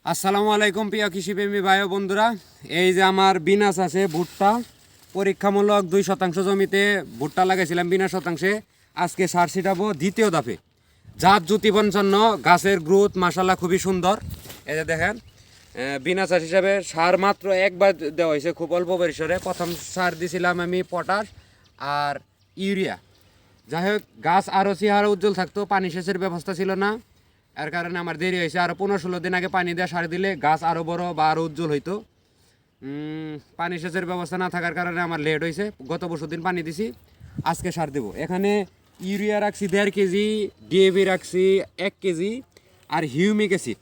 আসসালামু আলাইকুম প্রিয় কৃষিপ্রেমী ভাই ও বন্ধুরা। এই যে আমার বিনাস আছে ভুট্টা, পরীক্ষামূলক 2% জমিতে ভুট্টা লাগাইছিলাম বিনা শতাংশে। আজকে সার ছিটাবো দ্বিতীয় ধাপে। জাত জ্যোতি 55, গাছের গ্রোথ মাশাল্লাহ খুবই সুন্দর। এই যে দেখেন, বিনা চাষ হিসাবে সার মাত্র একবার দেওয়া হয়েছে, খুব অল্প পরিসরে। প্রথম সার দিছিলাম আমি পটাশ আর ইউরিয়া। যাই হোক, গাছ আরও চেহারা উজ্জ্বল থাকতো, পানি সেচের ব্যবস্থা ছিল না, এর কারণে আমার দেরি হয়েছে। আরও 15-16 দিন আগে পানি দেওয়া সার দিলে গাছ আরও বড় বা আরও উজ্জ্বল হইতো। পানি সেচের ব্যবস্থা না থাকার কারণে আমার লেট হয়েছে। গত বছর দিন পানি দিছি, আজকে সার দেবো। এখানে ইউরিয়া রাখছি 1.5 কেজি, ডিএপি রাখছি 1 কেজি, আর হিউমিক অ্যাসিড।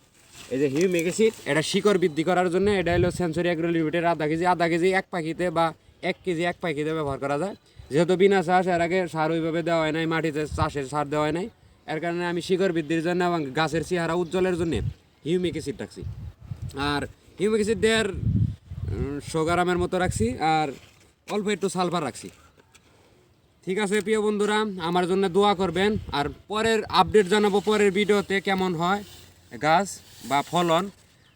এই যে হিউমিক অ্যাসিড, এটা শিকড় বৃদ্ধি করার জন্য। এটা হলো সেঞ্চুরি অ্যাগ্রো লিমিটেড আধা কেজি এক পাখিতে, বা 1 কেজি এক পাখিতে ব্যবহার করা যায়। যেহেতু বিনা চাষ, এর আগে সার ওইভাবে দেওয়া হয় নাই, মাটিতে চাষের সার দেওয়া হয় নাই, এর কারণে আমি শিকড় বৃদ্ধির জন্য এবং গাছের চেহারা উজ্জ্বলের জন্য হিউমিক অ্যাসিড রাখছি। আর হিউমিক অ্যাসিড 150 গ্রামের মতো রাখছি, আর অল্প একটু সালফার রাখছি। ঠিক আছে প্রিয় বন্ধুরা, আমার জন্য দোয়া করবেন। আর পরের আপডেট জানাবো পরের ভিডিওতে কেমন হয় গাছ বা ফলন।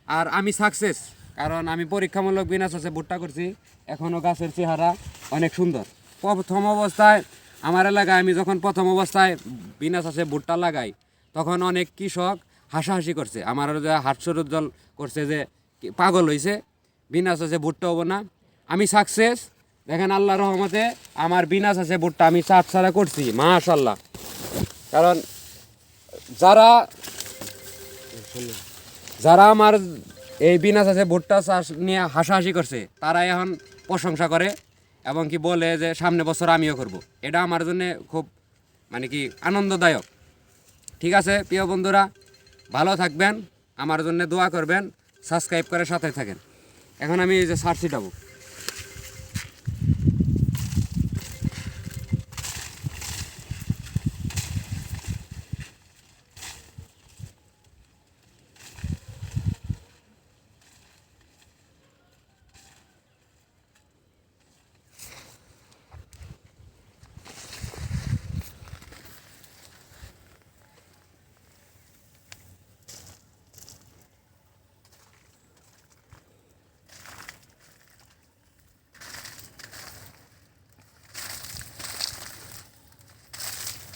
আর আমি সাকসেস, কারণ আমি পরীক্ষামূলক বিনা চাষে ভুট্টা করছি। এখনও গাছের চেহারা অনেক সুন্দর। প্রথম অবস্থায় আমার এলাকায় আমি যখন প্রথম অবস্থায় বিনা চাষে ভুট্টা লাগাই, তখন অনেক কৃষক হাসাহাসি করছে, আমার যে হাস্যোজ্জ্বল করছে যে পাগল হয়েছে, বিনা চাষে ভুট্টা হবো না। আমি সাকসেস। দেখেন আল্লাহর রহমতে আমার বিনা চাষে ভুট্টা আমি চাষ ছাড়া করছি, মাশাল্লাহ। কারণ যারা যারা আমার এই বিনা চাষে ভুট্টা চাষ নিয়ে হাসাহাসি করছে, তারা এখন প্রশংসা করে এবং কি বলে যে সামনে বছর আমিও করব। এটা আমার জন্য খুব কি আনন্দদায়ক। ঠিক আছে প্রিয় বন্ধুরা, ভালো থাকবেন, আমার জন্য দোয়া করবেন, সাবস্ক্রাইব করে সাথে থাকেন। এখন আমি এই যে সার ছিটাবো।